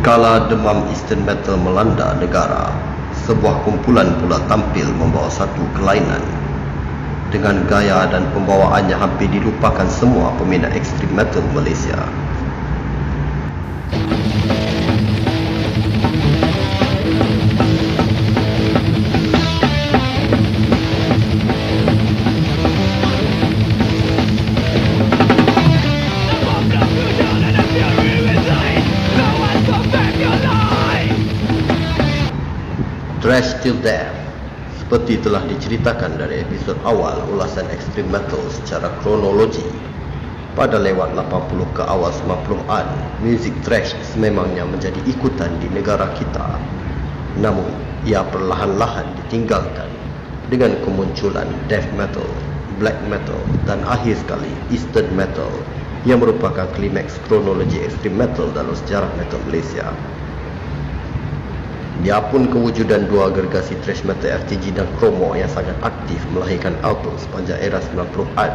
Kala demam Eastern Metal melanda negara, sebuah kumpulan pula tampil membawa satu kelainan. Dengan gaya dan pembawaannya hampir dilupakan semua peminat ekstrim metal Malaysia. Thrash Till Death, seperti telah diceritakan dari episod awal ulasan Extreme Metal secara kronologi. Pada lewat 80 ke awal 90-an, muzik thrash sememangnya menjadi ikutan di negara kita. Namun, ia perlahan-lahan ditinggalkan dengan kemunculan death metal, black metal dan akhir sekali Eastern Metal yang merupakan klimaks kronologi Extreme Metal dalam sejarah metal Malaysia. Biarpun kewujudan dua gergasi thrash metal FTG dan Kromo yang sangat aktif melahirkan album sepanjang era 90-an,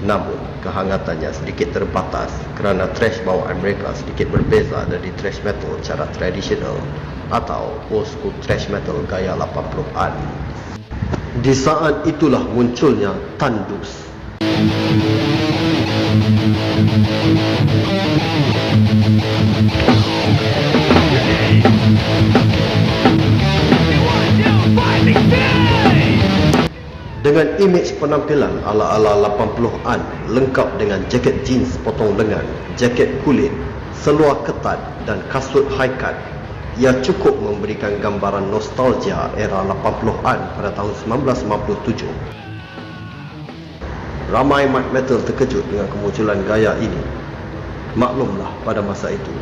namun kehangatannya sedikit terbatas kerana thrash bawaan mereka sedikit berbeza dari thrash metal cara tradisional atau old school thrash metal gaya 80-an. Di saat itulah munculnya Tandus. Dengan imej penampilan ala-ala 80-an lengkap dengan jaket jeans potong lengan, jaket kulit, seluar ketat dan kasut high cut, ia cukup memberikan gambaran nostalgia era 80-an pada tahun 1997. Ramai mat metal terkejut dengan kemunculan gaya ini. Maklumlah pada masa itu,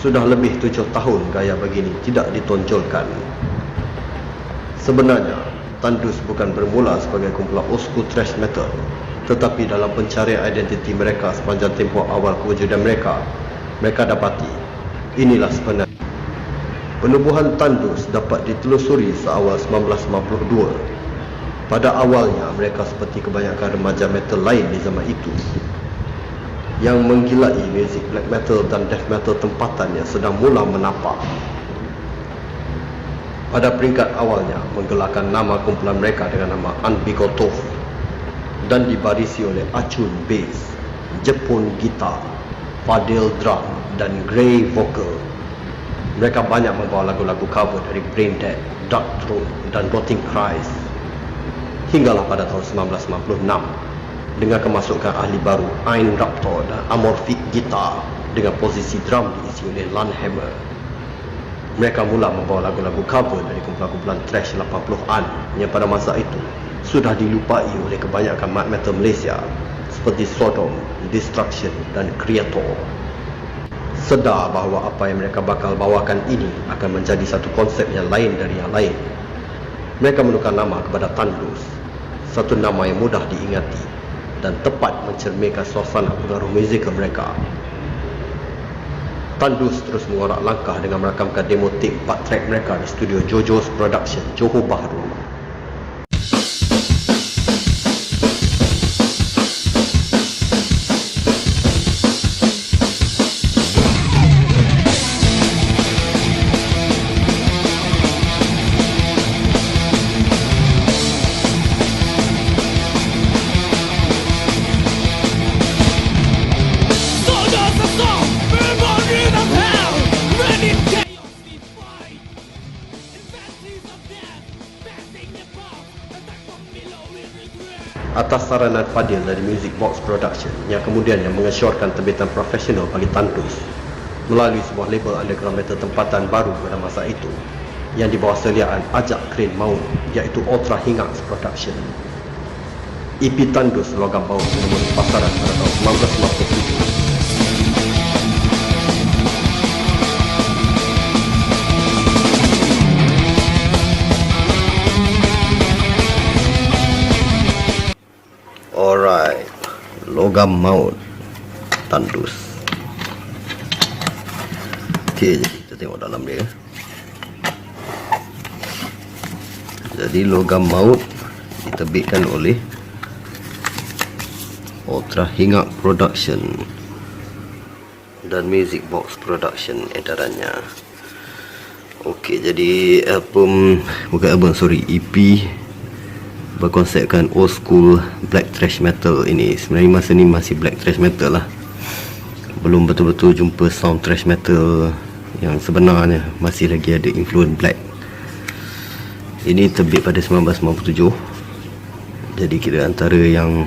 sudah lebih 7 tahun gaya begini tidak ditonjolkan. Sebenarnya, Tandus bukan bermula sebagai kumpulan old school thrash metal, tetapi dalam pencarian identiti mereka sepanjang tempoh awal kewujudan mereka dapati inilah sebenarnya. Penubuhan Tandus dapat ditelusuri seawal 1992. Pada awalnya, mereka seperti kebanyakan remaja metal lain di zaman itu yang menggilai muzik black metal dan death metal tempatan yang sedang mula menapak. Pada peringkat awalnya, menggelarkan nama kumpulan mereka dengan nama Unbigotov dan dibarisi oleh Acun bass, Jepun gitar, Fadil drum dan Grey vocal. Mereka banyak membawa lagu-lagu cover dari Brain Dead, Dark Throne dan Rotting Christ. Hinggalah pada tahun 1996, dengan kemasukan ahli baru Ain Raptor dan Amorphic gitar dengan posisi drum diisi oleh Lan Hammer. Mereka mula membawa lagu-lagu cover dari kumpulan-kumpulan thrash 80-an yang pada masa itu sudah dilupai oleh kebanyakan mat metal Malaysia seperti Sodom, Destruction dan Creator. Sedar bahawa apa yang mereka bakal bawakan ini akan menjadi satu konsep yang lain dari yang lain, mereka menukar nama kepada Tandus, satu nama yang mudah diingati dan tepat mencerminkan suasana pengaruh muzik mereka. Tandus terus mengorak langkah dengan merakamkan demo tape 4 track mereka di studio Jojo's Production, Johor Bahru. Atas saranan Fadil dari Music Box Production yang kemudian mengesyorkan terbitan profesional bagi Tandus melalui sebuah label underground metal tempatan baru pada masa itu yang di bawah seliaan Ajak Crane Maut, iaitu Ultra Hingax Production. EP Tandus Logam Baut menemui pasaran pada tahun 1997. Alright, Logam Maut Tandus. Okey, kita tengok dalam dia. Jadi Logam Maut diterbitkan oleh Ultra Hingax Production dan Music Box Production edarannya. Okey, jadi EP berkonsepkan old school black thrash metal ini. Sebenarnya masa ni masih black thrash metal lah, belum betul-betul jumpa sound thrash metal yang sebenarnya, masih lagi ada influence black. Ini terbit pada 1997, jadi kira antara yang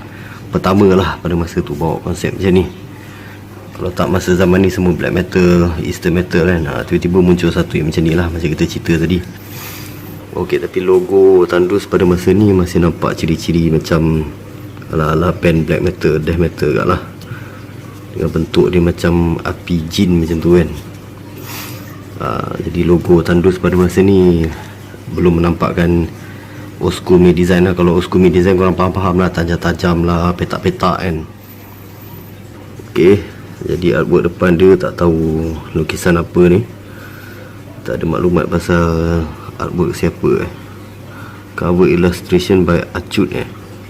pertama lah pada masa tu bawa konsep macam ni. Kalau tak masa zaman ni semua black metal, eastern metal kan. Tiba-tiba muncul satu yang macam ni lah, macam kita cerita tadi. Okey, tapi logo Tandus pada masa ni masih nampak ciri-ciri macam ala-ala band black metal, death metal kat lah, dengan bentuk dia macam api jin macam tu kan. Jadi logo Tandus pada masa ni belum menampakkan old school punya design lah. Kalau old school punya design korang faham-faham lah, tajam-tajam lah, petak-petak kan. Okey, jadi artwork depan dia tak tahu lukisan apa ni, tak ada maklumat pasal artwork siapa. Cover illustration by Acut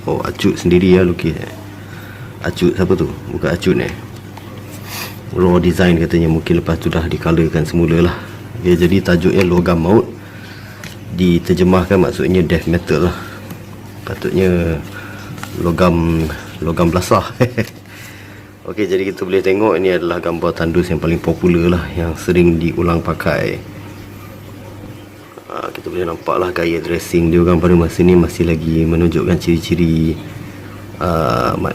Oh, Acut sendiri lah lukis Acut siapa tu? Bukan Acut raw design katanya, mungkin lepas tu dah dicolorkan semula lah. Jadi tajuknya Logam Maut, diterjemahkan maksudnya death metal lah. Patutnya logam belasah. Okey, jadi kita boleh tengok ini adalah gambar Tandus yang paling popular lah, yang sering diulang pakai. Kita boleh nampak lah gaya dressing dia orang pada masa ni masih lagi menunjukkan ciri-ciri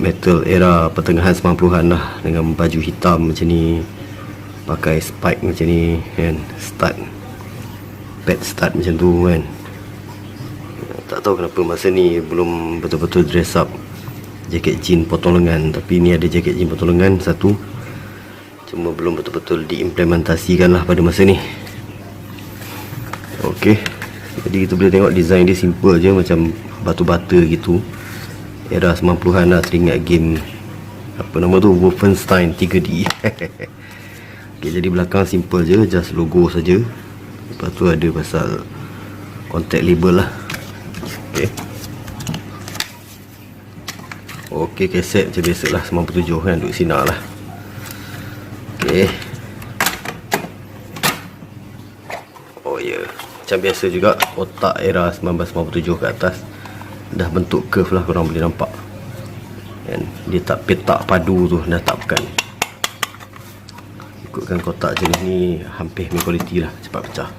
metal era pertengahan 90-an lah, dengan baju hitam macam ni, pakai spike macam ni kan, pad stud macam tu kan. Tak tahu kenapa masa ni belum betul-betul dress up jaket jean potong lengan, tapi ni ada jaket jean potong lengan satu, cuma belum betul-betul diimplementasikan lah pada masa ni. Okey, jadi kita boleh tengok design dia simple je, macam batu-bata gitu, era 90-an lah, teringat game apa nama tu, Wolfenstein 3D. Okay, jadi belakang simple je, just logo saja. Lepas tu ada pasal contact label lah. Okey, kaset macam biasa lah, 97 kan, duduk sinar lah. Okey. Oh ya, macam biasa juga, otak era 1997 ke atas dah bentuk curve lah, korang boleh nampak kan? Dia tak petak padu tu, dah tak bukan. Ikutkan kotak jenis ni hampir main quality lah, cepat pecah.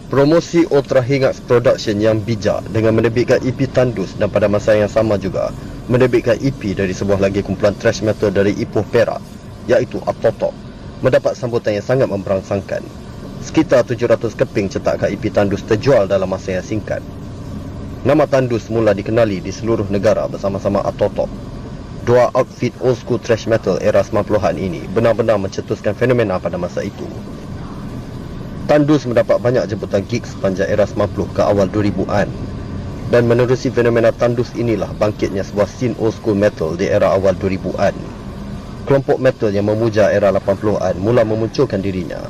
Promosi Ultra Hingats Production yang bijak dengan menerbitkan EP Tandus dan pada masa yang sama juga menerbitkan EP dari sebuah lagi kumpulan thrash metal dari Ipoh Perak, iaitu Atotok, mendapat sambutan yang sangat memberangsangkan. Sekitar 700 keping cetakan EP Tandus terjual dalam masa yang singkat. Nama Tandus mula dikenali di seluruh negara bersama-sama Atotok. Dua outfit old school thrash metal era 90-an ini benar-benar mencetuskan fenomena pada masa itu. Tandus mendapat banyak jemputan gigs sepanjang era 90 ke awal 2000-an. Dan menerusi fenomena Tandus inilah bangkitnya sebuah scene old school metal di era awal 2000-an. Kelompok metal yang memuja era 80-an mula memunculkan dirinya.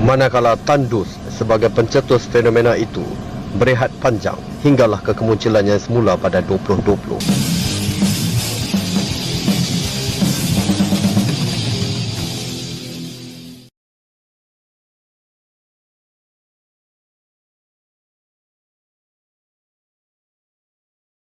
Manakala Tandus sebagai pencetus fenomena itu berehat panjang hinggalah ke kemunculannya semula pada 2020.